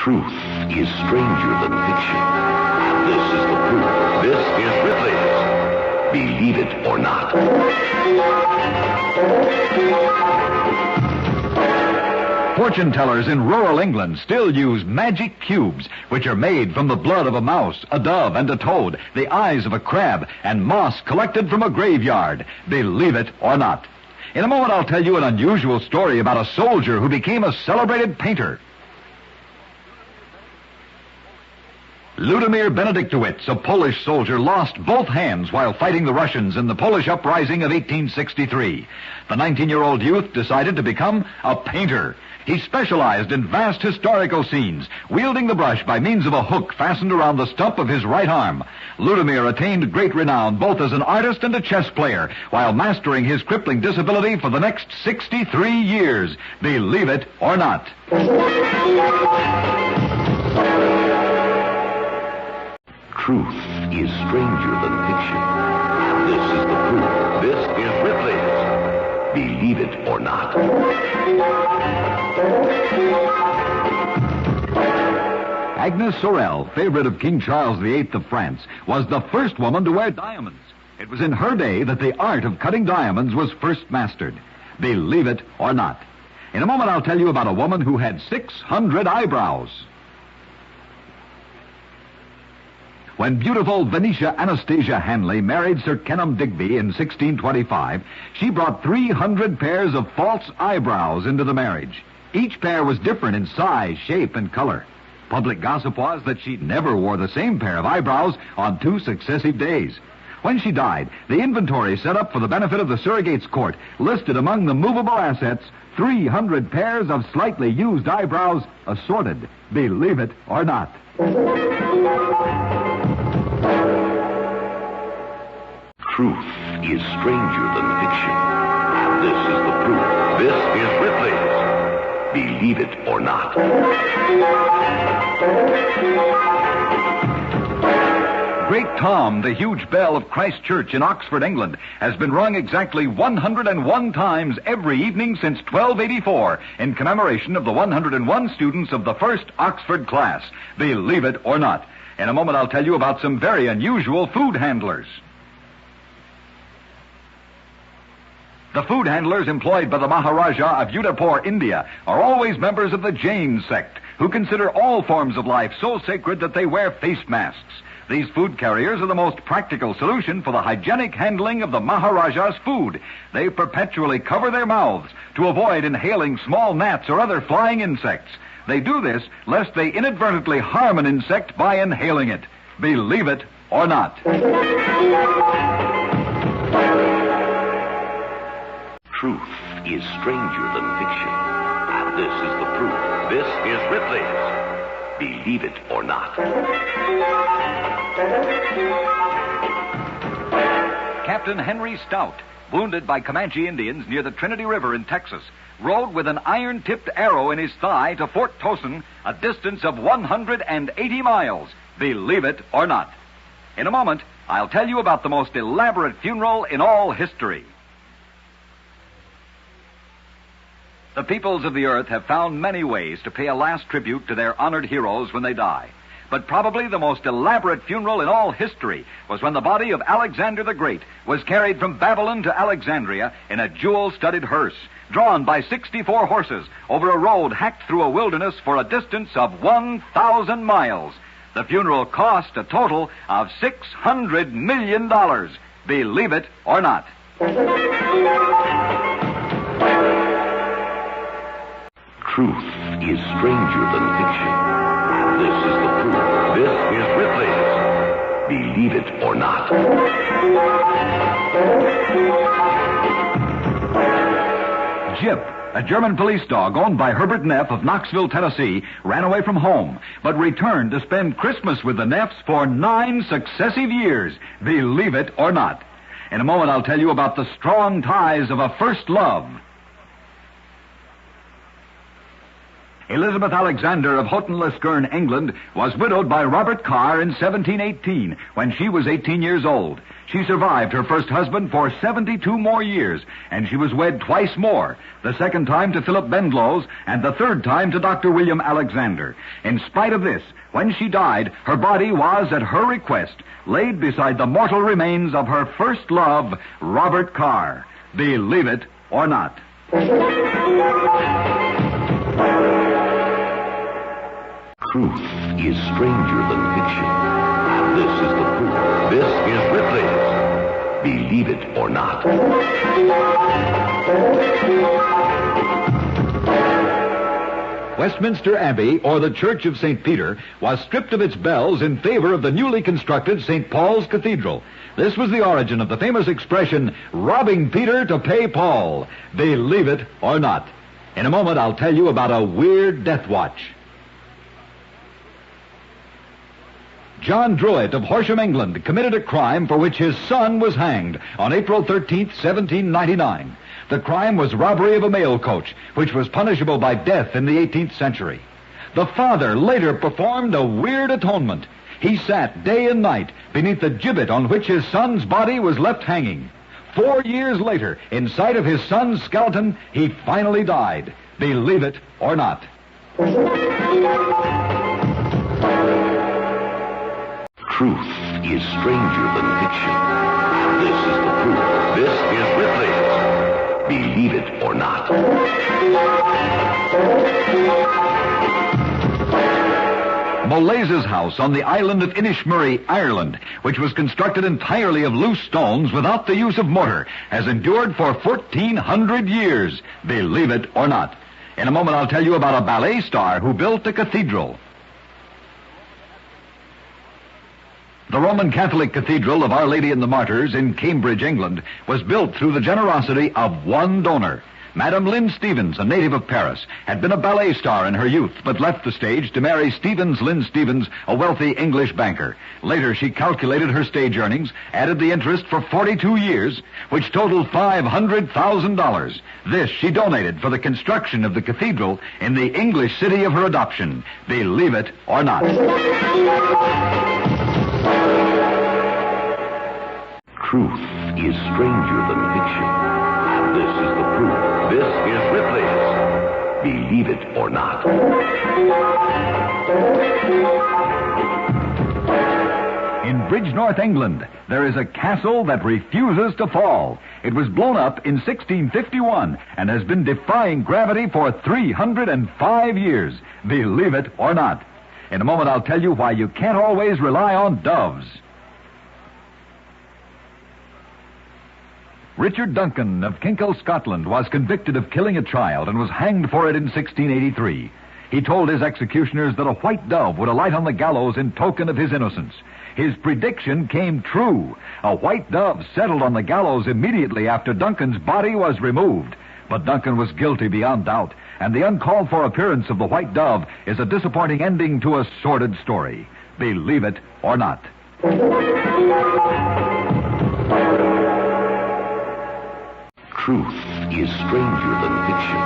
Truth is stranger than fiction. And this is the proof. This is Ripley's Believe It or Not. Fortune tellers in rural England still use magic cubes, which are made from the blood of a mouse, a dove, and a toad, the eyes of a crab, and moss collected from a graveyard. Believe it or not. In a moment, I'll tell you an unusual story about a soldier who became a celebrated painter. Ludimir Benediktowicz, a Polish soldier, lost both hands while fighting the Russians in the Polish uprising of 1863. The 19-year-old youth decided to become a painter. He specialized in vast historical scenes, wielding the brush by means of a hook fastened around the stump of his right arm. Ludimir attained great renown both as an artist and a chess player, while mastering his crippling disability for the next 63 years. Believe it or not. Truth is stranger than fiction. And this is the proof. This is Ripley's Believe It or Not. Agnes Sorel, favorite of King Charles VIII of France, was the first woman to wear diamonds. It was in her day that the art of cutting diamonds was first mastered. Believe it or not. In a moment, I'll tell you about a woman who had 600 eyebrows. When beautiful Venetia Anastasia Hanley married Sir Kenelm Digby in 1625, she brought 300 pairs of false eyebrows into the marriage. Each pair was different in size, shape, and color. Public gossip was that she never wore the same pair of eyebrows on 2 successive days. When she died, the inventory set up for the benefit of the surrogate's court listed among the movable assets 300 pairs of slightly used eyebrows, assorted. Believe it or not. Truth is stranger than fiction. And this is the proof. This is Ripley's Believe It or Not. Great Tom, the huge bell of Christ Church in Oxford, England, has been rung exactly 101 times every evening since 1284 in commemoration of the 101 students of the first Oxford class. Believe it or not. In a moment, I'll tell you about some very unusual food handlers. The food handlers employed by the Maharaja of Udaipur, India, are always members of the Jain sect, who consider all forms of life so sacred that they wear face masks. These food carriers are the most practical solution for the hygienic handling of the Maharaja's food. They perpetually cover their mouths to avoid inhaling small gnats or other flying insects. They do this lest they inadvertently harm an insect by inhaling it. Believe it or not. Truth is stranger than fiction. And this is the proof. This is Ripley's Believe It or Not. Captain Henry Stout, wounded by Comanche Indians near the Trinity River in Texas, rode with an iron-tipped arrow in his thigh to Fort Towson, a distance of 180 miles. Believe it or not. In a moment, I'll tell you about the most elaborate funeral in all history. The peoples of the earth have found many ways to pay a last tribute to their honored heroes when they die. But probably the most elaborate funeral in all history was when the body of Alexander the Great was carried from Babylon to Alexandria in a jewel-studded hearse, drawn by 64 horses over a road hacked through a wilderness for a distance of 1,000 miles. The funeral cost a total of $600 million. Believe it or not. Truth is stranger than fiction. And this is the proof. This is Ripley's Believe It or Not. Jip, a German police dog owned by Herbert Neff of Knoxville, Tennessee, ran away from home, but returned to spend Christmas with the Neffs for 9 successive years. Believe it or not. In a moment, I'll tell you about the strong ties of a first love. Elizabeth Alexander of Houghton Liskearn, England, was widowed by Robert Carr in 1718 when she was 18 years old. She survived her first husband for 72 more years, and she was wed twice more, the second time to Philip Benglows and the third time to Dr. William Alexander. In spite of this, when she died, her body was, at her request, laid beside the mortal remains of her first love, Robert Carr. Believe it or not. Truth is stranger than fiction. This is the proof. This is Ripley's Believe It or Not. Westminster Abbey, or the Church of St. Peter, was stripped of its bells in favor of the newly constructed St. Paul's Cathedral. This was the origin of the famous expression, robbing Peter to pay Paul. Believe it or not. In a moment, I'll tell you about a weird death watch. John Druitt of Horsham, England, committed a crime for which his son was hanged on April 13th, 1799. The crime was robbery of a mail coach, which was punishable by death in the 18th century. The father later performed a weird atonement. He sat day and night beneath the gibbet on which his son's body was left hanging. 4 years later, in sight of his son's skeleton, he finally died. Believe it or not. Truth is stranger than fiction. This is the proof. This is Ripley's Believe It or Not. Molese's house on the island of Inishmurray, Ireland, which was constructed entirely of loose stones without the use of mortar, has endured for 1,400 years. Believe it or not. In a moment, I'll tell you about a ballet star who built a cathedral. The Roman Catholic Cathedral of Our Lady and the Martyrs in Cambridge, England, was built through the generosity of one donor. Madame Lynn Stevens, a native of Paris, had been a ballet star in her youth, but left the stage to marry Stevens Lynn Stevens, a wealthy English banker. Later, she calculated her stage earnings, added the interest for 42 years, which totaled $500,000. This she donated for the construction of the cathedral in the English city of her adoption. Believe it or not. Truth is stranger than fiction. This is the proof. This is Ripley's Believe It or Not. In Bridgnorth, England, there is a castle that refuses to fall. It was blown up in 1651 and has been defying gravity for 305 years. Believe it or not. In a moment, I'll tell you why you can't always rely on doves. Richard Duncan of Kinkell, Scotland, was convicted of killing a child and was hanged for it in 1683. He told his executioners that a white dove would alight on the gallows in token of his innocence. His prediction came true. A white dove settled on the gallows immediately after Duncan's body was removed. But Duncan was guilty beyond doubt, and the uncalled-for appearance of the white dove is a disappointing ending to a sordid story. Believe it or not. Truth is stranger than fiction.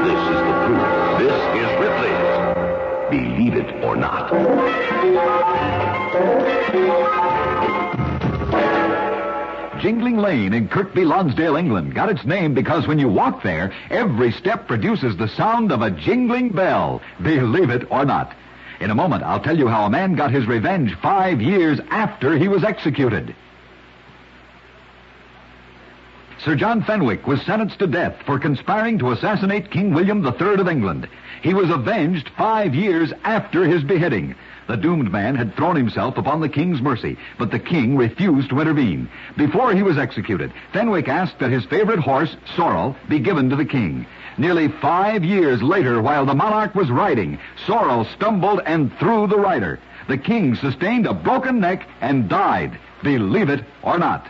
This is the proof. This is Ripley's Believe It or Not. Jingling Lane in Kirkby, Lonsdale, England, got its name because when you walk there, every step produces the sound of a jingling bell. Believe it or not. In a moment, I'll tell you how a man got his revenge 5 years after he was executed. Sir John Fenwick was sentenced to death for conspiring to assassinate King William III of England. He was avenged 5 years after his beheading. The doomed man had thrown himself upon the king's mercy, but the king refused to intervene. Before he was executed, Fenwick asked that his favorite horse, Sorrel, be given to the king. Nearly 5 years later, while the monarch was riding, Sorrel stumbled and threw the rider. The king sustained a broken neck and died. Believe it or not.